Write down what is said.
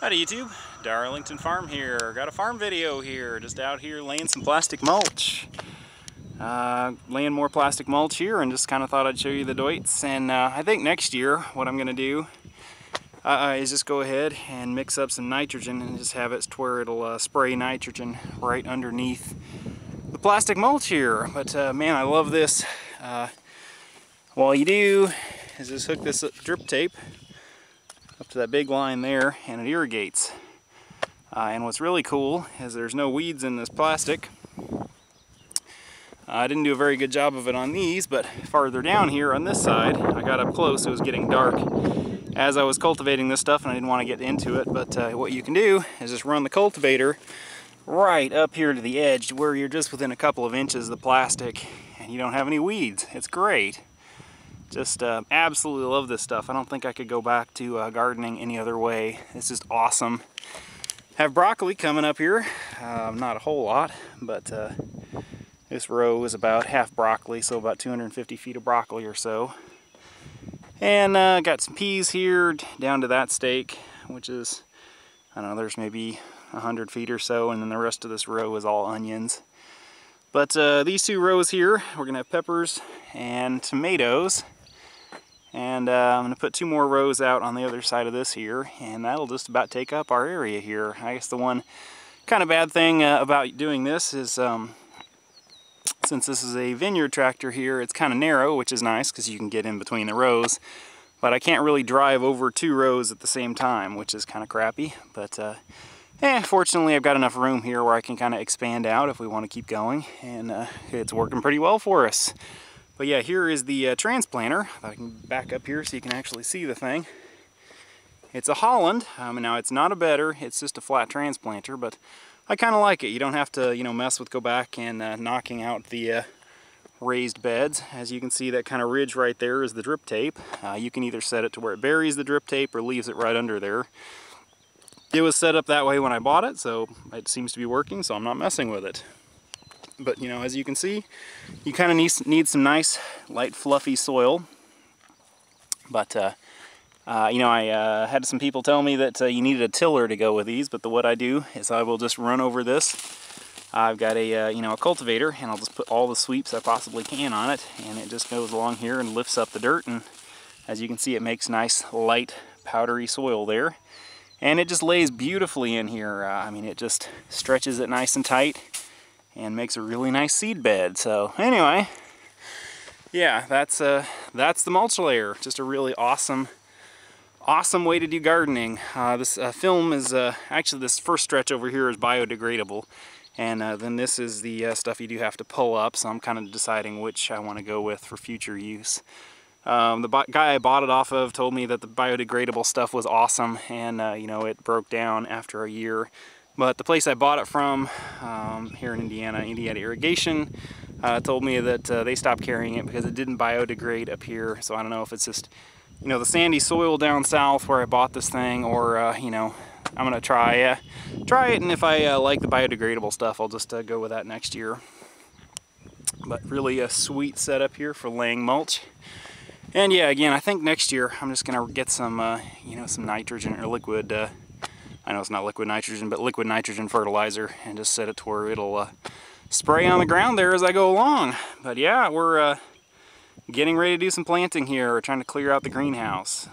Howdy YouTube, Darlington Farm here. Got a farm video here, just out here laying some plastic mulch. Laying more plastic mulch here and just kind of thought I'd show you the doits. And I think next year what I'm going to do is just go ahead and mix up some nitrogen and just have it to where it'll spray nitrogen right underneath the plastic mulch here. But man, I love this. All you do is just hook this drip tape up to that big line there and it irrigates. And what's really cool is there's no weeds in this plastic. I didn't do a very good job of it on these, but farther down here on this side, I got up close, it was getting dark as I was cultivating this stuff and I didn't want to get into it. But what you can do is just run the cultivator right up here to the edge where you're just within a couple of inches of the plastic and you don't have any weeds. It's great. Just absolutely love this stuff. I don't think I could go back to gardening any other way. It's just awesome. Have broccoli coming up here. Not a whole lot, but this row is about half broccoli, so about 250 feet of broccoli or so. And got some peas here down to that stake, which is, I don't know, there's maybe 100 feet or so, and then the rest of this row is all onions. But these two rows here, we're gonna have peppers and tomatoes. And I'm going to put two more rows out on the other side of this here, and that'll just about take up our area here. I guess the one kind of bad thing about doing this is since this is a vineyard tractor here, it's kind of narrow, which is nice because you can get in between the rows. But I can't really drive over two rows at the same time, which is kind of crappy. But fortunately I've got enough room here where I can kind of expand out if we want to keep going, and it's working pretty well for us. But yeah, here is the transplanter. I can back up here so you can actually see the thing. It's a Holland. Now it's not a bedder, it's just a flat transplanter, but I kind of like it. You don't have to, mess with go back and knocking out the raised beds. As you can see, that kind of ridge right there is the drip tape. You can either set it to where it buries the drip tape or leaves it right under there. It was set up that way when I bought it, so it seems to be working, so I'm not messing with it. But as you can see, you kind of need some nice light fluffy soil. But I had some people tell me that you needed a tiller to go with these, but what I do is I will just run over this. I've got a a cultivator, and I'll just put all the sweeps I possibly can on it, and it just goes along here and lifts up the dirt, and as you can see, it makes nice light powdery soil there, and it just lays beautifully in here. It just stretches it nice and tight and makes a really nice seed bed. So anyway, yeah, that's the mulch layer. Just a really awesome way to do gardening. This film is actually, this first stretch over here is biodegradable, and then this is the stuff you do have to pull up, so I'm kind of deciding which I want to go with for future use. The guy I bought it off of told me that the biodegradable stuff was awesome, and it broke down after a year. But the place I bought it from here in Indiana Irrigation, told me that they stopped carrying it because it didn't biodegrade up here. So I don't know if it's just, the sandy soil down south where I bought this thing, or, I'm going to try it, and if I like the biodegradable stuff, I'll just go with that next year. But really a sweet setup here for laying mulch. And yeah, again, I think next year I'm just going to get some, some nitrogen or liquid, I know it's not liquid nitrogen, but liquid nitrogen fertilizer, and just set it to where it'll spray on the ground there as I go along. But yeah, we're getting ready to do some planting here. We're trying to clear out the greenhouse.